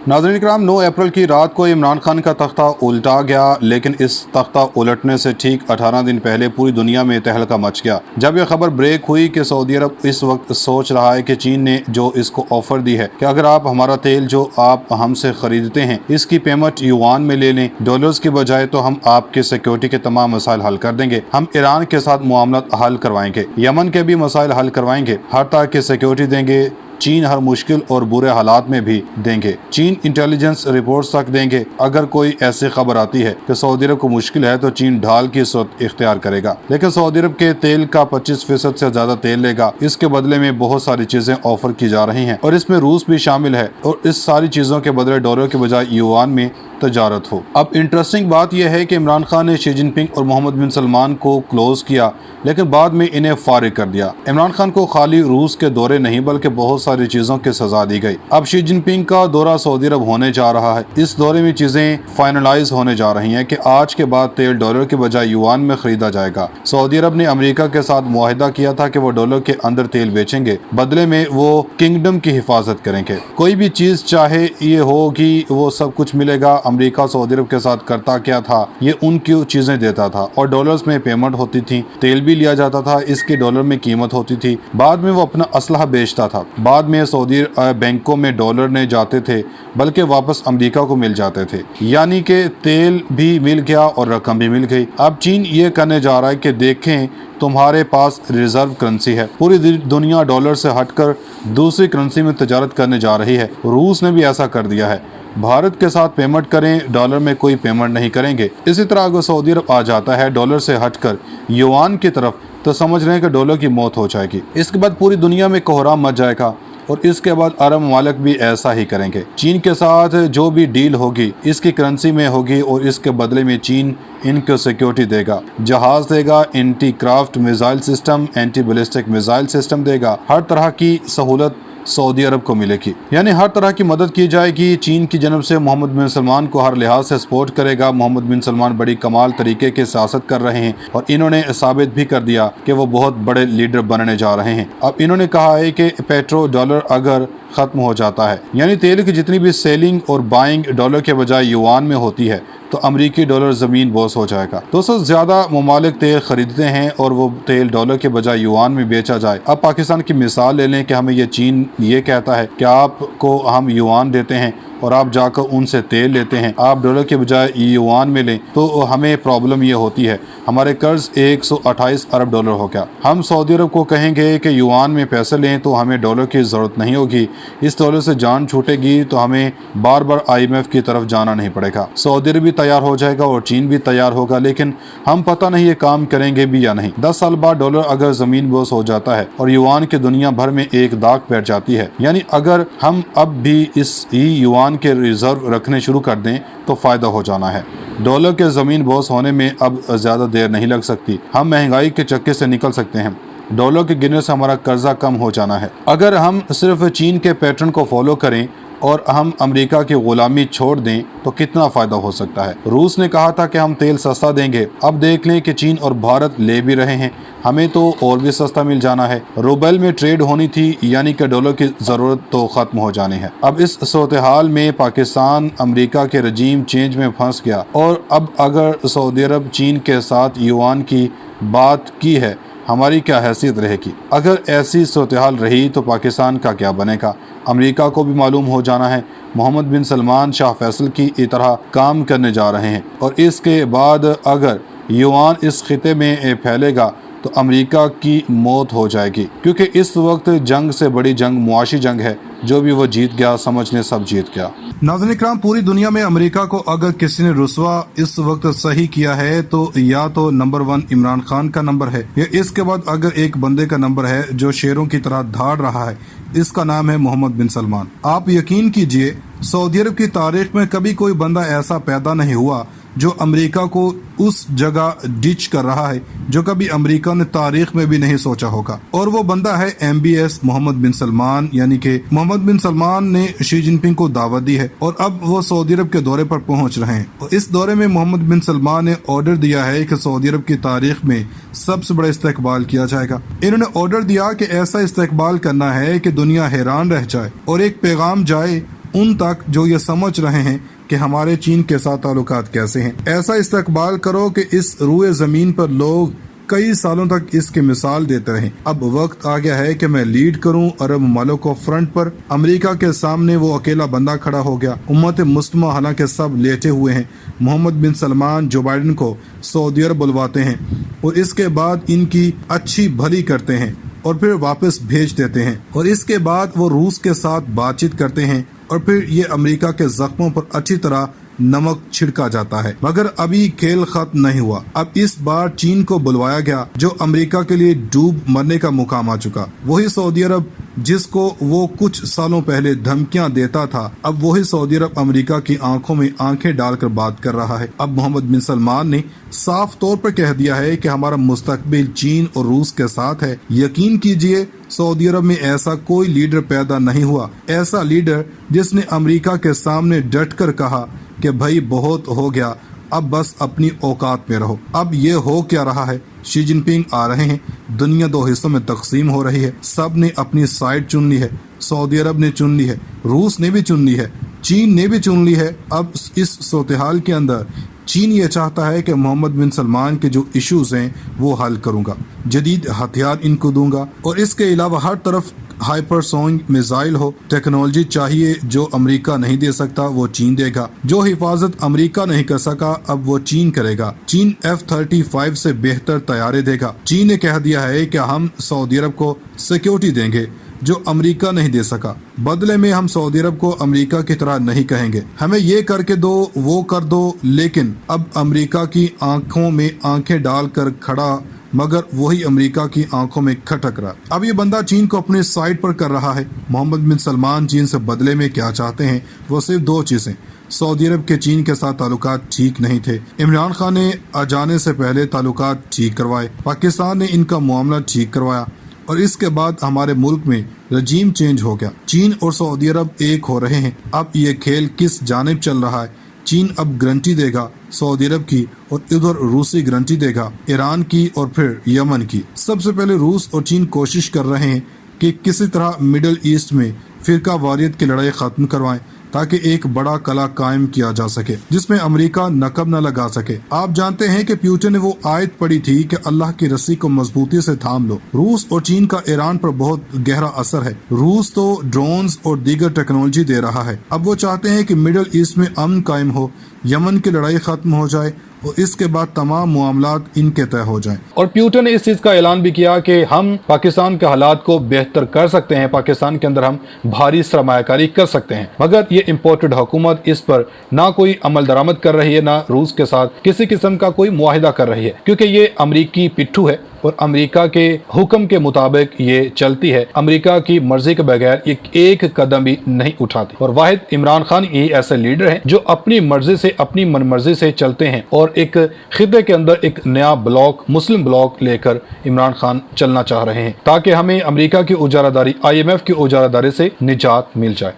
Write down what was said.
नाज़रीन इकराम, 9 अप्रैल की रात को इमरान खान का तख्ता उल्टा गया, लेकिन इस तख्ता उलटने से ठीक 18 दिन पहले पूरी दुनिया में तहलका मच गया जब यह खबर ब्रेक हुई कि सऊदी अरब इस वक्त सोच रहा है कि चीन ने जो इसको ऑफर दी है कि अगर आप हमारा तेल जो आप हमसे खरीदते हैं इसकी पेमेंट युआन में ले लें डॉलर्स की बजाय, तो हम आपके सिक्योरिटी के तमाम मसाइल हल कर देंगे। हम ईरान के साथ मामला हल करवाएंगे, यमन के भी मसाइल हल करवाएंगे, हर तरह की सिक्योरिटी देंगे। चीन हर मुश्किल और बुरे हालात में भी देंगे। चीन इंटेलिजेंस रिपोर्ट्स तक देंगे। अगर कोई ऐसी खबर आती है कि सऊदी अरब को मुश्किल है तो चीन ढाल की सूरत इख्तियार करेगा, लेकिन सऊदी अरब के तेल का 25% से ज्यादा तेल लेगा। इसके बदले में बहुत सारी चीजें ऑफर की जा रही हैं और इसमें रूस भी शामिल है, और इस सारी चीजों के बदले डॉलर के बजाय युआन में तजारत हो। अब इंटरेस्टिंग बात यह है कि इमरान खान ने शी जिनपिंग और मोहम्मद बिन सलमान को क्लोज किया, लेकिन बाद में इन्हें फारिग कर दिया। इमरान खान को खाली रूस के दौरे नहीं बल्कि बहुत सारी चीजों की सजा दी गई। अब शी जिनपिंग का दौरा सऊदी अरब होने जा रहा है। इस दौरे में चीजें फाइनलाइज होने जा रही हैं कि आज के बाद तेल डॉलर के बजाय युआन में खरीदा जाएगा। सऊदी अरब ने अमेरिका के साथ मुआहिदा किया था कि वो डॉलर के अंदर तेल बेचेंगे, बदले में वो किंगडम की हिफाजत करेंगे। कोई भी चीज चाहे ये होगी वो सब कुछ मिलेगा। अमेरिका सऊदी अरब के साथ करता क्या था, ये उनकी चीजें देता था और डॉलर्स में पेमेंट होती थी, तेल भी लिया जाता था, इसके डॉलर में कीमत होती थी। बाद में वो अपना असलहा बेचता था। बाद में सऊदी बैंकों में डॉलर नहीं जाते थे बल्कि वापस अमेरिका को मिल जाते थे, यानी कि तेल भी मिल गया और रकम भी मिल गई। अब चीन ये करने जा रहा है कि देखें तुम्हारे पास रिजर्व करेंसी है। पूरी दुनिया डॉलर से हटकर दूसरी करेंसी में तजारत करने जा रही है। रूस ने भी ऐसा कर दिया है। भारत के साथ पेमेंट करें, डॉलर में कोई पेमेंट नहीं करेंगे। इसी तरह अगर सऊदी अरब आ जाता है डॉलर से हटकर युआन की तरफ, तो समझ रहे हैं कि डॉलर की मौत हो जाएगी। इसके बाद पूरी दुनिया में कोहराम मच जाएगा और इसके बाद अरब ममालिक भी ऐसा ही करेंगे। चीन के साथ जो भी डील होगी इसकी करेंसी में होगी और इसके बदले में चीन इनको सिक्योरिटी देगा, जहाज देगा, anti craft missile system, anti ballistic missile system देगा। हर तरह की सहूलत सऊदी अरब को मिलेगी, यानी हर तरह की मदद की जाएगी। चीन की जनब से मोहम्मद बिन सलमान को हर लिहाज से सपोर्ट करेगा। मोहम्मद बिन सलमान बड़ी कमाल तरीके की सियासत कर रहे हैं और इन्होंने साबित भी कर दिया कि वो बहुत बड़े लीडर बनने जा रहे हैं। अब इन्होंने कहा है कि पेट्रो डॉलर अगर खत्म हो जाता है, यानी तेल की जितनी भी सेलिंग और बाइंग डॉलर के बजाय युआन में होती है, तो अमरीकी डॉलर ज़मीन बोस हो जाएगा। दोस्तों, ज़्यादा ममालिक तेल खरीदते हैं और वो तेल डॉलर के बजाय युआन में बेचा जाए। अब पाकिस्तान की मिसाल ले लें कि हमें ये चीन ये कहता है कि आपको हम युआन देते हैं और आप जाकर उनसे तेल लेते हैं, आप डॉलर के बजाय युआन में लें, तो हमें प्रॉब्लम ये होती है, हमारे कर्ज 128 अरब डॉलर हो गया। हम सऊदी अरब को कहेंगे कि युआन में पैसे लें तो हमें डॉलर की ज़रूरत नहीं होगी। इस डॉलर से जान छूटेगी तो हमें बार बार IMF की तरफ जाना नहीं पड़ेगा। सऊदी अरब भी तैयार हो जाएगा और चीन भी तैयार होगा, लेकिन हम पता नहीं ये काम करेंगे भी या नहीं। 10 साल बाद डॉलर अगर ज़मीन बोस हो जाता है और युआन की दुनिया भर में एक दाग बैठ जाती है, यानी अगर हम अब भी इस युआन के रिजर्व रखने शुरू कर दें तो फायदा हो जाना है। डॉलर के ज़मीन बोस होने में अब ज़्यादा देर नहीं लग सकती। हम महंगाई के चक्के से निकल सकते हैं। डॉलर के गिरने से हमारा कर्जा कम हो जाना है। अगर हम सिर्फ चीन के पैटर्न को फॉलो करें और हम अमेरिका की गुलामी छोड़ दें तो कितना फायदा हो सकता है। रूस ने कहा था कि हम तेल सस्ता देंगे, अब देख लें कि चीन और भारत ले भी रहे हैं, हमें तो और भी सस्ता मिल जाना है। रूबल में ट्रेड होनी थी, यानी कि डॉलर की ज़रूरत तो ख़त्म हो जानी है। अब इस सूरत हाल में पाकिस्तान अमेरिका के रजीम चेंज में फंस गया और अब अगर सऊदी अरब चीन के साथ युआन की बात की है, हमारी क्या हैसियत रहेगी। अगर ऐसी सूरत हाल रही तो पाकिस्तान का क्या बनेगा। अमेरिका को भी मालूम हो जाना है मोहम्मद बिन सलमान शाह फैसल की तरह काम करने जा रहे हैं, और इसके बाद अगर युआन इस खिते में फैलेगा तो अमेरिका की मौत हो जाएगी, क्योंकि इस वक्त जंग से बड़ी जंग मुआशी जंग है। जो भी वो जीत गया, समझने सब जीत गया। नाज़रीन इकराम, पूरी दुनिया में अमेरिका को अगर किसी ने रुसवा इस वक्त सही किया है तो या तो नंबर 1 इमरान खान का नंबर है, या इसके बाद अगर एक बंदे का नंबर है जो शेरों की तरह धाड़ रहा है, इसका नाम है मोहम्मद बिन सलमान। आप यकीन कीजिए, सऊदी अरब की तारीख में कभी कोई बंदा ऐसा पैदा नहीं हुआ जो अमेरिका को उस जगह डिच कर रहा है जो कभी अमेरिका ने तारीख में भी नहीं सोचा होगा, और वो बंदा है MBS मोहम्मद बिन सलमान। यानी कि मोहम्मद बिन सलमान ने शी जिनपिंग को दावत दी है और अब वो सऊदी अरब के दौरे पर पहुंच रहे हैं। और इस दौरे में मोहम्मद बिन सलमान ने ऑर्डर दिया है कि सऊदी अरब की तारीख में सबसे बड़ा इस्तकबाल किया जाएगा। इन्होंने ऑर्डर दिया कि ऐसा इस्तकबाल करना है कि दुनिया हैरान रह जाए और एक पैगाम जाए उन तक जो ये समझ रहे हैं कि हमारे चीन के साथ ताल्लुकात कैसे हैं। ऐसा इस्तकबाल करो कि इस रूए ज़मीन पर लोग कई सालों तक इसकी मिसाल देते रहे। अब वक्त आ गया है कि मैं लीड करूं अरब ममालिक को फ्रंट पर। अमेरिका के सामने वो अकेला बंदा खड़ा हो गया। उम्मत मुस्लिमा हालांकि सब लेटे हुए हैं। मोहम्मद बिन सलमान जो बाइडन को सऊदी अरब बुलवाते हैं और इसके बाद इनकी अच्छी भली करते हैं और फिर वापस भेज देते हैं, और इसके बाद वो रूस के साथ बातचीत करते हैं और फिर ये अमेरिका के जख्मों पर अच्छी तरह नमक छिड़का जाता है। मगर अभी खेल खत्म नहीं हुआ। अब इस बार चीन को बुलवाया गया जो अमेरिका के लिए डूब मरने का मुकाम आ चुका। वही सऊदी अरब जिसको वो कुछ सालों पहले धमकियां देता था, अब वही सऊदी अरब अमेरिका की आंखों में आंखें डालकर बात कर रहा है। अब मोहम्मद बिन सलमान ने साफ तौर पर कह दिया है कि हमारा मुस्तकबिल चीन और रूस के साथ है। यकीन कीजिए सऊदी अरब में ऐसा कोई लीडर पैदा नहीं हुआ, ऐसा लीडर जिसने अमेरिका के सामने डटकर कहा कि भाई बहुत हो गया, अब बस अपनी औकात में रहो। अब ये हो क्या रहा है, शी जिनपिंग आ रहे हैं, दुनिया दो हिस्सों में तकसीम हो रही है, सब ने अपनी साइड चुन ली है। सऊदी अरब ने चुन ली है, रूस ने भी चुन ली है, चीन ने भी चुन ली है। अब इस सूरत-ए-हाल के अंदर चीन ये चाहता है कि मोहम्मद बिन सलमान के जो इश्यूज हैं वो हल करूंगा, जदीद हथियार इनको दूंगा, और इसके अलावा हर तरफ हाइपरसोनिक मिसाइल हो। टेक्नोलॉजी चाहिए जो अमेरिका नहीं दे सकता वो चीन देगा। जो हिफाजत अमेरिका नहीं कर सका अब वो चीन करेगा। चीन F-35 से बेहतर तैयारे देगा। चीन ने कह दिया है कि हम सऊदी अरब को सिक्योरिटी देंगे जो अमेरिका नहीं दे सका। बदले में हम सऊदी अरब को अमेरिका की तरह नहीं कहेंगे हमें ये करके दो वो कर दो, लेकिन अब अमेरिका की आंखों में आंखें डालकर खड़ा मगर वही अमेरिका की आंखों में खटक रहा। अब ये बंदा चीन को अपने साइड पर कर रहा है। मोहम्मद बिन सलमान चीन से बदले में क्या चाहते हैं, वो सिर्फ दो चीजें। सऊदी अरब के चीन के साथ ताल्लुकात ठीक नहीं थे, इमरान खान ने आ जाने से पहले ताल्लुकात ठीक करवाए, पाकिस्तान ने इनका मामला ठीक करवाया, और इसके बाद हमारे मुल्क में रजीम चेंज हो गया। चीन और सऊदी अरब एक हो रहे हैं। अब ये खेल किस जानिब चल रहा है? चीन अब गारंटी देगा सऊदी अरब की और इधर रूसी गारंटी देगा ईरान की और फिर यमन की। सबसे पहले रूस और चीन कोशिश कर रहे हैं कि किसी तरह मिडल ईस्ट में फिरका वारियत की लड़ाई खत्म करवाएं ताकि एक बड़ा कला कायम किया जा सके जिसमें अमेरिका नकब न लगा सके। आप जानते हैं कि प्यूटन ने वो आयत पढ़ी थी कि अल्लाह की रस्सी को मजबूती से थाम लो। रूस और चीन का ईरान पर बहुत गहरा असर है। रूस तो ड्रोन्स और दीगर टेक्नोलॉजी दे रहा है। अब वो चाहते हैं कि मिडल ईस्ट में अमन कायम हो, यमन की लड़ाई खत्म हो जाए और इसके बाद तमाम मामलात इनके तय हो जाएं। और प्यूटन ने इस चीज़ का ऐलान भी किया कि हम पाकिस्तान के हालात को बेहतर कर सकते हैं, पाकिस्तान के अंदर हम भारी सरमायाकारी कर सकते हैं। मगर ये इम्पोर्टेड हुकूमत इस पर ना कोई अमल दरामद कर रही है, ना रूस के साथ किसी किस्म का कोई मुआहिदा कर रही है, क्योंकि ये अमरीकी पिट्ठू है और अमेरिका के हुक्म के मुताबिक ये चलती है। अमेरिका की मर्जी के बगैर ये एक कदम भी नहीं उठाती। और वाहिद इमरान खान ही ऐसे लीडर हैं जो अपनी मर्जी से, अपनी मनमर्जी से चलते हैं और एक खित्ते के अंदर एक नया ब्लॉक, मुस्लिम ब्लॉक लेकर इमरान खान चलना चाह रहे हैं ताकि हमें अमेरिका की उजारादारी, IMF की उजारादारी से निजात मिल जाए।